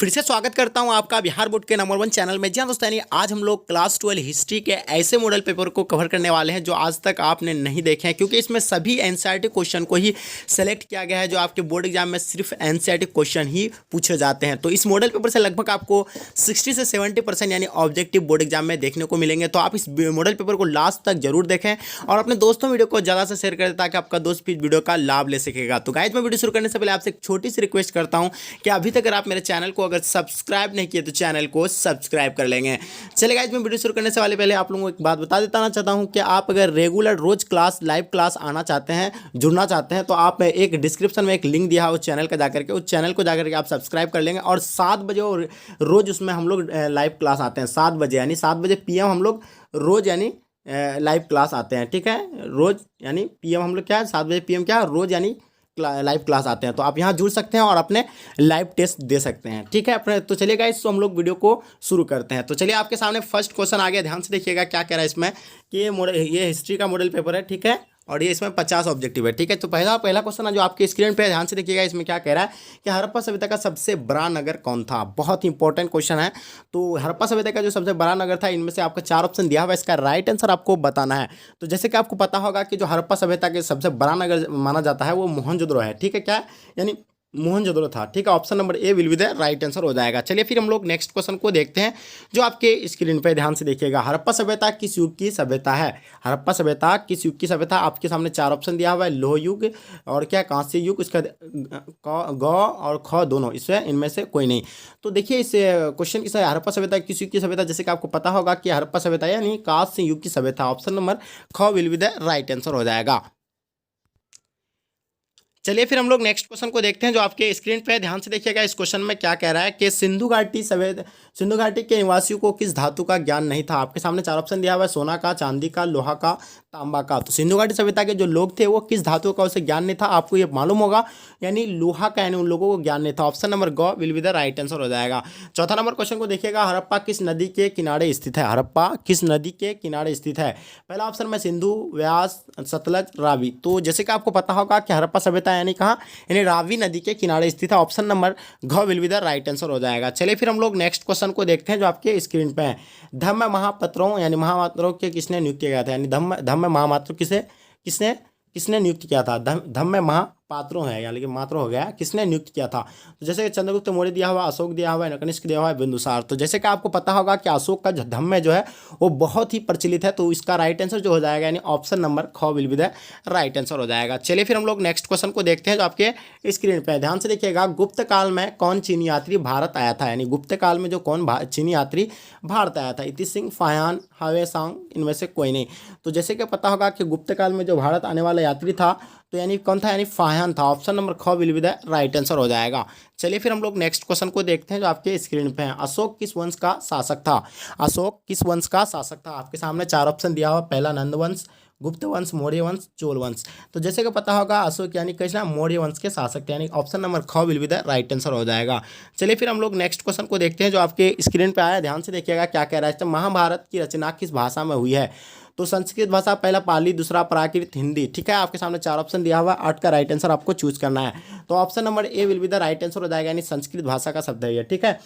फिर से स्वागत करता हूं आपका बिहार बोर्ड के नंबर 1 चैनल में। जी हाँ दोस्तों, यानी आज हम लोग क्लास 12 हिस्ट्री के ऐसे मॉडल पेपर को कवर करने वाले हैं जो आज तक आपने नहीं देखे हैं, क्योंकि इसमें सभी एनसीईआरटी क्वेश्चन को ही सेलेक्ट किया गया है जो आपके बोर्ड एग्जाम में सिर्फ एनसीईआरटी क्वेश्चन ही पूछे जाते हैं। तो इस मॉडल पेपर से लगभग आपको 60 से 70% यानी ऑब्जेक्टिव बोर्ड एग्जाम में देखने को मिलेंगे। तो आप इस मॉडल पेपर को लास्ट तक जरूर देखें और अपने दोस्तों वीडियो को ज़्यादा से शेयर करें ताकि आपका दोस्त भी वीडियो का लाभ ले सकेगा। तो गाइस, मैं वीडियो शुरू करने से पहले आपसे एक छोटी सी रिक्वेस्ट करता हूँ कि अभी तक अगर आप मेरे चैनल को अगर सब्सक्राइब नहीं किए तो चैनल को सब्सक्राइब कर लेंगे। चलिए गाइस, मैं वीडियो शुरू करने से पहले आप लोगों को एक बात बता देता चाहता हूं कि आप अगर रेगुलर रोज क्लास लाइव क्लास आना चाहते हैं, जुड़ना चाहते हैं, तो आप एक डिस्क्रिप्शन में एक लिंक दिया है उस चैनल का जाकर के, उस चैनल को जाकर के आप सब्सक्राइब कर लेंगे। और 7 बजे रोज उसमें हम लोग लाइव क्लास आते हैं। 7 बजे यानी 7 बजे PM हम लोग रोज यानी लाइव क्लास आते हैं। ठीक है, रोज यानी PM हम लोग क्या है 7 बजे PM क्या रोज यानी लाइव क्लास आते हैं। तो आप यहाँ जुड़ सकते हैं और अपने लाइव टेस्ट दे सकते हैं। ठीक है अपने, तो चलिए गाइस, तो हम लोग वीडियो को शुरू करते हैं। तो चलिए, आपके सामने फर्स्ट क्वेश्चन आ गया, ध्यान से देखिएगा क्या कह रहा है इसमें कि ये हिस्ट्री का मॉडल पेपर है। ठीक है, और ये इसमें 50 ऑब्जेक्टिव है। ठीक है, तो पहला क्वेश्चन है जो आपके स्क्रीन पे है, ध्यान से देखिएगा। इसमें क्या कह रहा है कि हड़प्पा सभ्यता का सबसे बड़ा नगर कौन था। बहुत ही इंपॉर्टेंट क्वेश्चन है। तो हड़प्पा सभ्यता का जो सबसे बड़ा नगर था, इनमें से आपका 4 ऑप्शन दिया हुआ है, इसका राइट आंसर आपको बताना है। तो जैसे कि आपको पता होगा कि जो हड़प्पा सभ्यता के सबसे बड़ा नगर माना जाता है वो मोहनजोदड़ो है। ठीक है, क्या यानी मोहनजोदड़ो था। ठीक है, option number A will be the right answer हो जाएगा। चलिए फिर हम लोग नेक्स्ट क्वेश्चन को देखते हैं जो आपके स्क्रीन पे, ध्यान से देखिएगा। हड़प्पा सभ्यता किस युग की सभ्यता है। हड़प्पा सभ्यता किस युग की सभ्यता। आपके सामने 4 ऑप्शन दिया हुआ है, लोह युग और क्या कांस्य युग, इसका ग और ख दोनों, इससे इनमें से कोई नहीं। तो देखिए इस क्वेश्चन की हड़प्पा सभ्यता किस युग की सभ्यता, जैसे कि आपको पता होगा कि हड़प्पा सभ्यता यानी कांस्य युग की सभ्यता। ऑप्शन नंबर ख will be the right answer हो जाएगा। चलिए फिर हम लोग नेक्स्ट क्वेश्चन को देखते हैं जो आपके स्क्रीन पे है, ध्यान से देखिएगा। इस क्वेश्चन में क्या कह रहा है कि सिंधु घाटी के निवासियों को किस धातु का ज्ञान नहीं था। आपके सामने 4 ऑप्शन दिया हुआ है, सोना का, चांदी का, लोहा का, तांबा का। तो सिंधु घाटी सभ्यता के जो लोग थे वो किस धातु का उसे ज्ञान नहीं था, आपको ये मालूम होगा, यानी लोहा का, यानी उन लोगों को ज्ञान नहीं था। ऑप्शन नंबर ग will be the right answer हो जाएगा। चौथा नंबर क्वेश्चन को देखिएगा, हड़प्पा किस नदी के किनारे स्थित है। हड़प्पा किस नदी के किनारे स्थित है। पहला ऑप्शन में सिंधु, व्यास, सतलज, रावी। तो जैसे कि आपको पता होगा कि हड़प्पा सभ्यता यानी कहाँ, यानी रावी नदी के किनारे स्थित है। ऑप्शन नंबर घ will be the right answer हो जाएगा। चलिए फिर हम लोग नेक्स्ट क्वेश्चन को देखते हैं जो आपके स्क्रीन पे है। धम्म महापात्रों यानी महापात्रों के किसने नियुक्त किया गया था, यानी धम्म महापात्रों किसने किसने नियुक्त किया था। धम्म महापात्रों है, यानी कि मात्र हो गया, किसने नियुक्त किया था। तो जैसे कि चंद्रगुप्त मौर्य दिया हुआ, अशोक दिया हुआ है, कनिष्क दिया हुआ है, बिंदुसार। तो जैसे कि आपको पता होगा कि अशोक का धम्म जो है वो बहुत ही प्रचलित है। तो इसका राइट आंसर जो हो जाएगा यानी ऑप्शन नंबर ख will be the right answer हो जाएगा। चलिए फिर हम लोग नेक्स्ट क्वेश्चन को देखते हैं जो आपके स्क्रीन पे है, ध्यान से देखिएगा। गुप्त काल में कौन चीनी यात्री भारत आया था, यानी गुप्त काल में जो कौन चीनी यात्री भारत आया था। इति सिंह, फाह्यान, हावे सांग, इनमें से कोई नहीं। तो जैसे कि पता होगा कि गुप्त काल में जो भारत आने वाला यात्री था तो यानी कौन था, यानी फाह्यान था। ऑप्शन नंबर ख will be the right answer हो जाएगा। चलिए फिर हम लोग नेक्स्ट क्वेश्चन को देखते हैं जो आपके स्क्रीन पे है। अशोक किस वंश का शासक था। अशोक किस वंश का शासक था। आपके सामने 4 ऑप्शन दिया हुआ, पहला नंद वंश, गुप्त वंश, मौर्य वंश, चोल वंश। तो जैसे कि पता होगा अशोक यानी कैसा मौर्य वंश के शासक थे, यानी ऑप्शन नंबर ख will be the right answer हो जाएगा। चलिए फिर हम लोग नेक्स्ट क्वेश्चन को देखते हैं जो आपके स्क्रीन पे आया, ध्यान से देखिएगा क्या कह रहा है। महाभारत की रचना किस भाषा में हुई है। तो संस्कृत भाषा, पहला पाली, दूसरा प्राकृत, हिंदी। ठीक है, आपके सामने 4 ऑप्शन दिया हुआ, 8 का राइट आंसर आपको चूज करना है। तो option number A will be the right answer हो जाएगा, यानी संस्कृत भाषा का शब्द है ये। ठीक है,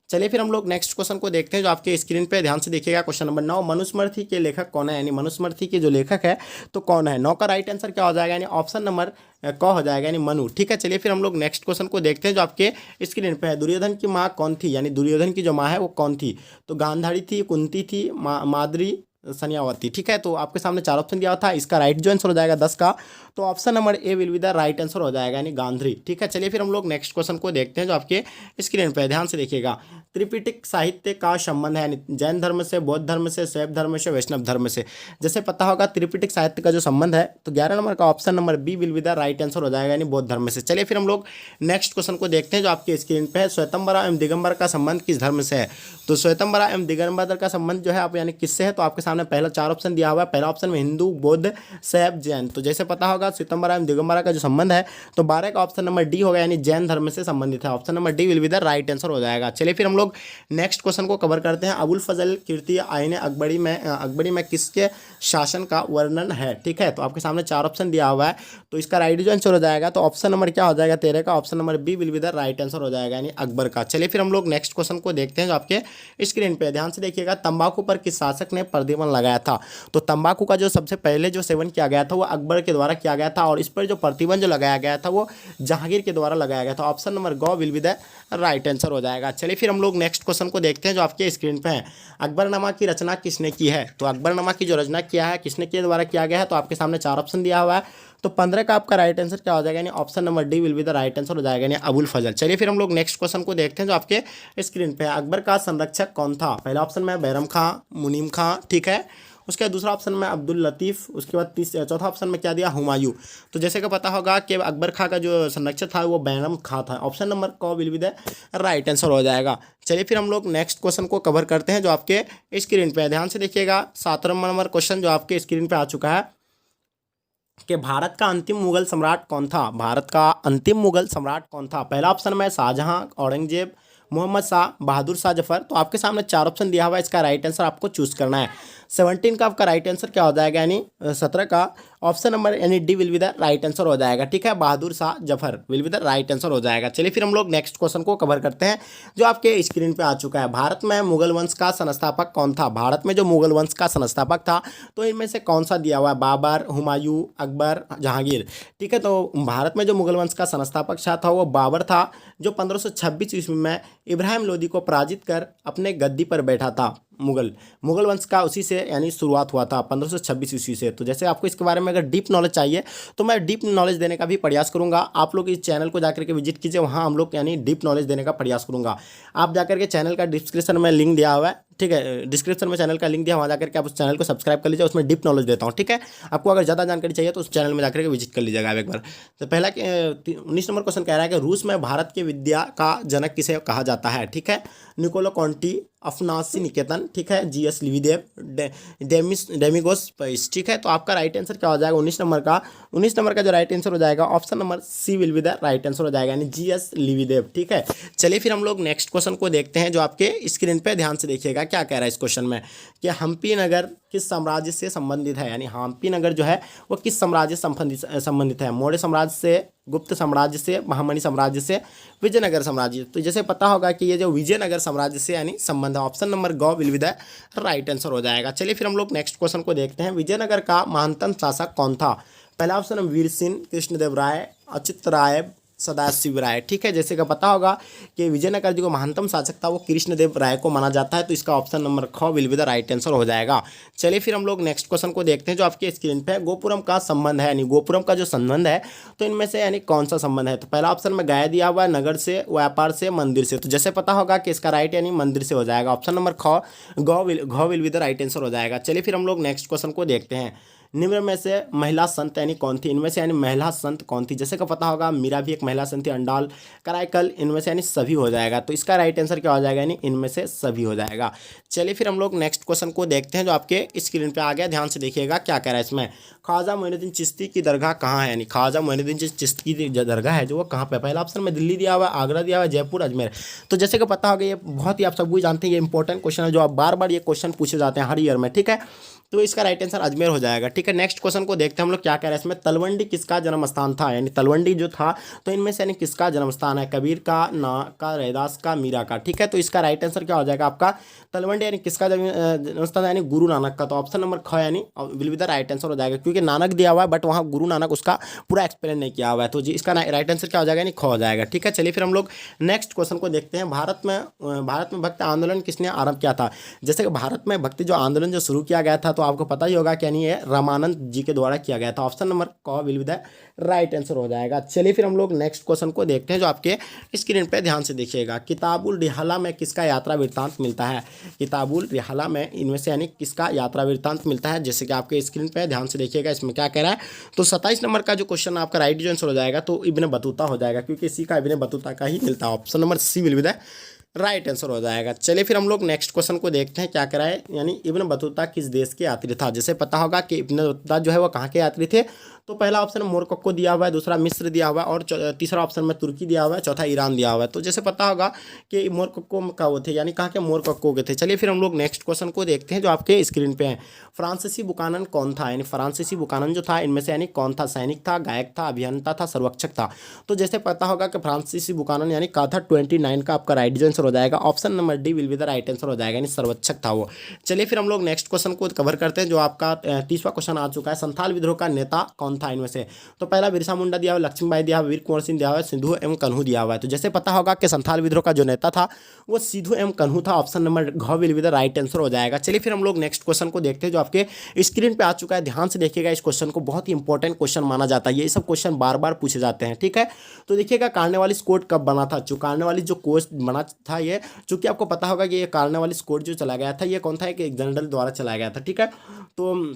चलिए फिर हम लोग नेक्स्ट क्वेश्चन को देखते हैं जो आपके स्क्रीन पे, ध्यान से देखिएगा। क्वेश्चन नंबर 9, मनुस्मृति के लेखक कौन है, यानी मनुस्मृति के जो लेखक है तो कौन है। 9 का राइट आंसर क्या हो जाएगा, यानी ऑप्शन नंबर क हो जाएगा, यानी मनु। ठीक है, चलिए फिर हम लोग नेक्स्ट क्वेश्चन को देखते हैं जो आपके स्क्रीन पे है। दुर्योधन की माँ कौन थी, यानी दुर्योधन की जो माँ है वो कौन थी। तो गांधारी थी, कुंती थी, माद्री, सन्यावती। ठीक है, तो आपके सामने 4 ऑप्शन दिया था, इसका राइट जो आंसर हो जाएगा 10 का, तो option number A will be the right answer हो जाएगा, यानी गांधारी। ठीक है, चलिए फिर हम लोग नेक्स्ट क्वेश्चन को देखते हैं जो आपके स्क्रीन पे है, ध्यान से देखिएगा। त्रिपिटक साहित्य का संबंध है, यानी जैन धर्म से, बौद्ध धर्म से, शैव धर्म से, वैष्णव धर्म से। जैसे पता होगा त्रिपिटक साहित्य का जो संबंध है तो 11 नंबर का option number B will be the right answer हो जाएगा, यानी बौद्ध धर्म से। चलिए फिर हम लोग नेक्स्ट क्वेश्चन को देखते हैं जो आपके स्क्रीन पे है। श्वेतंबरा एवं दिगंबर का संबंध किस धर्म से है। तो श्वेतंबरा एवं दिगंबर का संबंध जो है आप यानी किससे है, तो आपके सामने पहला 4 ऑप्शन दिया हुआ है। पहला ऑप्शन में हिंदू, बौद्ध, शैव, जैन। तो जैसे पता होगा श्वेतांबरा एवं दिगंबरा का जो संबंध है तो 12 का ऑप्शन नंबर डी होगा, यानी जैन धर्म से संबंधित है। Option number D will be the right answer हो जाएगा। चलिए फिर हम लोग नेक्स्ट क्वेश्चन को कवर करते हैं। अबुल फजल कीर्ति आईने अकबरी में किसके शासन का वर्णन है, ठीक है। तो आपके सामने 4 ऑप्शन दिया हुआ है, तो इसका राइट जो आंसर हो जाएगा तो ऑप्शन नंबर क्या हो जाएगा 13 का option number B will be the right answer हो जाएगा, यानी अकबर का। चलिए फिर हम लोग नेक्स्ट क्वेश्चन को देखते हैं जो आपके स्क्रीन पे ध्यान से देखिएगा। तंबाकू पर किस शासक ने प्रतिबंध लगाया था? तो तंबाकू का जो सबसे पहले जो सेवन किया गया था वो अकबर के द्वारा किया गया था, और इस पर जो प्रतिबंध जो लगाया गया था वो जहांगीर के द्वारा लगाया गया था। ऑप्शन नंबर ग will be the right answer हो जाएगा। चलिए फिर हम लोग नेक्स्ट क्वेश्चन को देखते हैं जो आपके स्क्रीन पे है। अकबरनामा की रचना किसने की है? तो अकबरनामा की जो रचना किया है किसने के द्वारा किया गया है? तो आपके सामने 4 ऑप्शन दिया हुआ है, तो 15 का आपका राइट आंसर क्या हो जाएगा, यानी option number D will be the right answer हो जाएगा, यानी अबुल फजल। चलिए फिर हम लोग नेक्स्ट क्वेश्चन को देखते हैं जो आपके स्क्रीन पे है। अकबर का संरक्षक कौन था? पहला ऑप्शन में बैरम खां, मुनीम खां, ठीक है। उसके बाद दूसरा ऑप्शन में अब्दुल लतीफ़, उसके बाद चौथा ऑप्शन में क्या दिया, हुमायूं। तो जैसे कि पता होगा कि अकबर खां का जो संरक्षक था वो बैरम खां था। ऑप्शन नंबर क will be the right answer हो जाएगा। चलिए फिर हम लोग नेक्स्ट क्वेश्चन को कवर करते हैं जो आपके स्क्रीन पे है। ध्यान से देखिएगा, 7वां नंबर क्वेश्चन जो आपके स्क्रीन पे आ चुका है कि भारत का अंतिम मुगल सम्राट कौन था? भारत का अंतिम मुगल सम्राट कौन था? पहला ऑप्शन में शाहजहां, औरंगजेब, मोहम्मद शाह, बहादुर शाह जफर। तो आपके सामने 4 ऑप्शन दिया हुआ है, इसका राइट आंसर आपको चूज करना है। 17 का आपका राइट आंसर क्या हो जाएगा, यानी 17 का ऑप्शन नंबर यानी D will be the right answer हो जाएगा, ठीक है। Bahadur Shah Zafar will be the right answer हो जाएगा। चलिए फिर हम लोग नेक्स्ट क्वेश्चन को कवर करते हैं जो आपके स्क्रीन पे आ चुका है। भारत में मुगल वंश का संस्थापक कौन था? भारत में जो मुगल वंश का संस्थापक था तो इनमें से कौन सा दिया हुआ है? बाबर, हुमायूं, अकबर, जहांगीर, ठीक है। तो भारत में जो मुगल वंश का संस्थापक शाह था वो बाबर था, जो 1526 ईस्वी में इब्राहिम लोदी को पराजित कर अपने गद्दी पर बैठा था। मुगल वंश का उसी से यानी शुरुआत हुआ था 1526 ईस्वी से। तो जैसे आपको इसके बारे में अगर डीप नॉलेज चाहिए तो मैं डीप नॉलेज देने का भी प्रयास करूंगा। आप लोग इस चैनल को जाकर के विजिट कीजिए, वहाँ हम लोग यानी डीप नॉलेज देने का प्रयास करूंगा। आप जाकर के चैनल का डिस्क्रिप्शन में लिंक दिया हुआ है, ठीक है। डिस्क्रिप्शन में चैनल का लिंक दिया, वहाँ जाकर के आप उस चैनल को सब्सक्राइब कर लीजिए, उसमें डीप नॉलेज देता हूँ, ठीक है। आपको अगर ज़्यादा जानकारी चाहिए तो उस चैनल में जाकर के विजिट कर लीजिएगा आप एक बार। तो पहला 19 नंबर क्वेश्चन कह रहा है कि रूस में भारत की विद्या का जनक किसे कहा जाता है, ठीक है। निकोलो कॉन्टी, अफनासी निकेतन, ठीक है, जीएस लिविदेव, डेमिगोस पइस, ठीक है। तो आपका राइट आंसर क्या हो जाएगा 19 नंबर का जो राइट आंसर हो जाएगा option number C will be the right answer हो जाएगा, यानी जीएस लिविदेव, ठीक है। चलिए फिर हम लोग नेक्स्ट क्वेश्चन को देखते हैं जो आपके स्क्रीन पे ध्यान से देखिएगा क्या कह रहा है इस क्वेश्चन में कि हम्पी नगर किस साम्राज्य से संबंधित है, यानी हम्पी नगर जो है वो किस साम्राज्य से संबंधित है? मौर्य साम्राज्य से, गुप्त साम्राज्य से, महामनी साम्राज्य से, विजयनगर साम्राज्य। तो जैसे पता होगा कि ये जो विजयनगर साम्राज्य से यानी संबंध है, ऑप्शन नंबर ग will be the right answer हो जाएगा। चलिए फिर हम लोग नेक्स्ट क्वेश्चन को देखते हैं। विजयनगर का महानतम शासक कौन था? पहला ऑप्शन है वीर सिंह, कृष्णदेव राय, अच्युत राय, सदाशिव राय, ठीक है। जैसे कि पता होगा कि विजयनगर जो महानतम शासक था वो कृष्णदेव राय को माना जाता है, तो इसका ऑप्शन नंबर ख will be the right answer हो जाएगा। चलिए फिर हम लोग नेक्स्ट क्वेश्चन को देखते हैं जो आपके स्क्रीन पे है। गोपुरम का संबंध है, यानी गोपुरम का जो संबंध है तो इनमें से यानी कौन सा संबंध है? तो पहला ऑप्शन में गाय दिया हुआ है, नगर से, व्यापार से, मंदिर से। तो जैसे पता होगा कि इसका राइट यानी मंदिर से हो जाएगा, ऑप्शन नंबर ख घ will be the right answer हो जाएगा। चलिए फिर हम लोग नेक्स्ट क्वेश्चन को देखते हैं। निम्न में से महिला संत यानी कौन थी? इनमें से यानी महिला संत कौन थी? जैसे कि पता होगा मीरा भी एक महिला संत थी, अंडाल, कराईकल, इनमें से यानी सभी हो जाएगा। तो इसका राइट आंसर क्या हो जाएगा, यानी इनमें से सभी हो जाएगा। चलिए फिर हम लोग नेक्स्ट क्वेश्चन को देखते हैं जो आपके स्क्रीन पे आ गया। ध्यान से देखिएगा क्या कह रहा है इसमें। ख्वाजा मोइनुद्दीन चिश्ती की दरगाह कहाँ है? यानी ख्वाजा मोइनुद्दीन चिश्ती की जो दरगाह है जो वो कहाँ पे? पहला ऑप्शन में दिल्ली दिया हुआ है, आगरा दिया हुआ है, जयपुर, अजमेर। तो जैसे कि पता होगा ये बहुत ही आप सब भी जानते हैं, ये इंपॉर्टेंट क्वेश्चन है जो आप बार बार ये क्वेश्चन पूछे जाते हैं हर ईयर में, ठीक है। तो इसका राइट आंसर अजमेर हो जाएगा, ठीक है। नेक्स्ट क्वेश्चन को देखते हैं हम लोग क्या कह रहे हैं इसमें। तलवंडी किसका जन्म स्थान था? यानी तलवंडी जो था तो इनमें से यानी किसका जन्म स्थान है? कबीर का, ना का, रैदास का, मीरा का, ठीक है। तो इसका राइट आंसर क्या हो जाएगा आपका? तलवंडी यानी किसका जन्म स्थान है? यानी गुरु नानक का। तो ऑप्शन नंबर ख यानी will be the right answer हो जाएगा, क्योंकि नानक दिया हुआ है बट वहाँ गुरु नानक उसका पूरा एक्सप्लेन नहीं किया हुआ है। तो जी इसका राइट आंसर क्या हो जाएगा, यानी ख हो जाएगा, ठीक है। चलिए फिर हम लोग नेक्स्ट क्वेश्चन को देखते हैं। भारत में भक्त आंदोलन किसने आरंभ किया था? जैसे कि भारत में भक्ति जो आंदोलन जो शुरू किया गया था तो आपको पता ही होगा यानी ये रामानंद जी के द्वारा किया गया था। ऑप्शन नंबर क will be the right answer हो जाएगा। चलिए फिर हम लोग नेक्स्ट क्वेश्चन को देखते हैं जो आपके स्क्रीन पे ध्यान से देखिएगा। किताबुल रिहाला में किसका यात्रा वृत्तांत मिलता है? किताबुल रिहाला में इनमें से यानी किसका यात्रा वृत्तांत मिलता है? जैसे कि आपके स्क्रीन पे ध्यान से देखिएगा इसमें क्या कह रहा है। तो 27 नंबर का जो क्वेश्चन आपका राइट जो आंसर हो जाएगा तो इब्न बतूता हो जाएगा, क्योंकि इसी का इब्न बतूता का ही मिलता है। Option number C will be the right answer हो जाएगा। चलिए फिर हम लोग नेक्स्ट क्वेश्चन को देखते हैं क्या कह रहा है, यानी इब्न बतूता किस देश के यात्री था। जैसे पता होगा कि इब्न बतूता जो है वो कहाँ के यात्री थे, तो पहला ऑप्शन मोरक्को दिया हुआ है, दूसरा मिस्र दिया हुआ है, और तीसरा ऑप्शन में तुर्की दिया हुआ है, चौथा ईरान दिया हुआ है। तो जैसे पता होगा कि मोरक्को का वो थे, यानी कहाँ के मोरक्को के थे। चलिए फिर हम लोग नेक्स्ट क्वेश्चन को देखते हैं जो आपके स्क्रीन पे है। फ्रांसीसी बुकानन कौन था, यानी फ्रांसीसी बुकानन जो था इनमें से यानी कौन था, सैनिक था, गायक था, अभियंता था, सर्वेक्षक था। तो जैसे पता होगा कि फ्रांसीसी बुकानन यानी का था 29 का आपका राइट आंसर हो जाएगा। Option number D will be the right answer हो जाएगा, यानी सर्वेक्षक था वो। चलिए फिर हम लोग नेक्स्ट क्वेश्चन को कवर करते हैं जो आपका 30वां क्वेश्चन आ चुका है। संथाल विद्रोह का नेता कौन था इनमें से, तो पहला बिरसा मुंडा दिया हुआ, लक्ष्मीबाई दिया हुआ, वीर कुंवर सिंह दिया हुआ, सिद्धू एवं कन्हू दिया हुआ है। तो जैसे पता होगा कि संथाल विद्रोह का जो नेता था वो सिद्धू एवं कन्हू था। ऑप्शन नंबर घ will be the right answer हो जाएगा। चलिए फिर हम लोग नेक्स्ट क्वेश्चन को देखते हैं जो आपके स्क्रीन पे आ चुका है। ध्यान से देखिएगा, इस क्वेश्चन को बहुत ही इंपॉर्टेंट क्वेश्चन माना जाता है। ये सब क्वेश्चन बार बार पूछे जाते हैं, ठीक है। तो देखिएगा कार्नवालिस कोड कब बना था। जो कार्नवालिस जो कोड बना था ये, चूंकि आपको पता होगा कि ये कार्नवालिस कोड जो चला गया था ये कौन था, एक जनरल द्वारा चलाया गया था, ठीक है। तो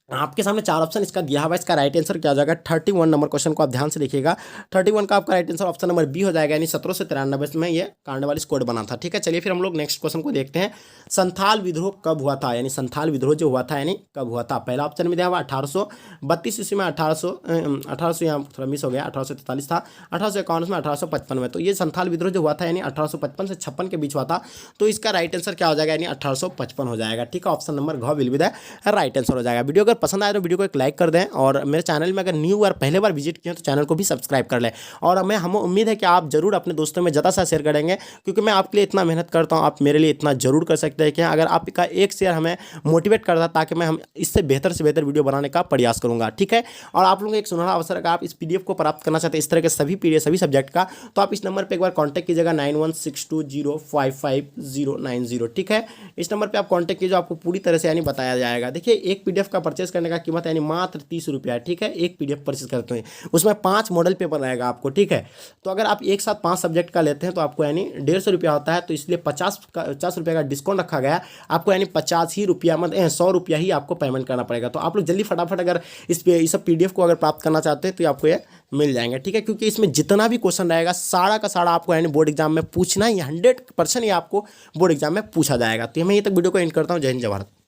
आपके सामने 4 ऑप्शन इसका दिया हुआ है। इसका राइट आंसर क्या हो जाएगा, 31 नंबर क्वेश्चन को आप ध्यान से देखिएगा। 31 का आपका right answer option number B हो जाएगा, यानी 1793 में ये कार्नवालिस कोड बना था, ठीक है। चलिए फिर हम लोग नेक्स्ट क्वेश्चन को देखते हैं। संथाल विद्रोह कब हुआ था, यानी संथाल विद्रोह जो हुआ था यानी कब हुआ था। पहला ऑप्शन में दिया हुआ 1832 ईस्वी में, 1800 यहाँ थोड़ा मिस हो गया, 1843 था, 1851 में, 1855 में। तो ये संथाल विद्रोह जो हुआ था यानी 1855 से 56 के बीच हुआ था। तो इसका राइट आंसर क्या हो जाएगा, यानी 1855 हो जाएगा, ठीक है। ऑप्शन नंबर घ will be the right answer हो जाएगा। वीडियो अगर पसंद आए तो वीडियो को एक लाइक कर दें, और मेरे चैनल में अगर न्यू बार पहले बार विजिट किए तो चैनल को भी सब्सक्राइब कर लें। और हमें उम्मीद है कि आप जरूर अपने दोस्तों में ज़्यादा सा शेयर करेंगे, क्योंकि मैं आपके लिए इतना मेहनत करता हूँ, आप मेरे लिए इतना जरूर कर सकते हैं कि अगर आपका एक शेयर हमें मोटिवेट करता ताकि मैं हम इससे बेहतर से बेहतर वीडियो बनाने का प्रयास करूँगा, ठीक है। और आप लोगों को एक सुनहरा अवसर, अगर आप इस PDF को प्राप्त करना चाहते हैं, इस तरह के सभी PDF सभी सब्जेक्ट का, तो आप इस नंबर पर एक बार कॉन्टैक्ट कीजिएगा 9162055090, ठीक है। इस नंबर पर आप कॉन्टैक्ट कीजिए, आपको पूरी तरह से यानी बताया जाएगा। देखिए एक PDF का परचेस करने का कीमत यानी मात्र 30 रुपया है, ठीक है। एक PDF परचेस करते हैं, उसमें 5 मॉडल पेपर रहेगा आपको, ठीक है। तो अगर आप एक साथ 5 सब्जेक्ट का लेते हैं तो आपको यानी 150 रुपया होता है, तो इसलिए 50 रुपये का डिस्काउंट रखा गया है आपको, यानी 50 ही रुपया मतलब 100 रुपया ही आपको पेमेंट करना पड़ेगा। तो आप लोग जल्दी फटाफट अगर इस सब PDF को अगर प्राप्त करना चाहते हैं तो आपको ये मिल जाएंगे, ठीक है। क्योंकि इसमें जितना भी क्वेश्चन रहेगा सारा का सारा आपको यानी बोर्ड एग्जाम में पूछना ही 100% ये आपको बोर्ड एग्जाम में पूछा जाएगा। तो मैं ये तक वीडियो को एंड करता हूँ। जय हिंद, जय भारत।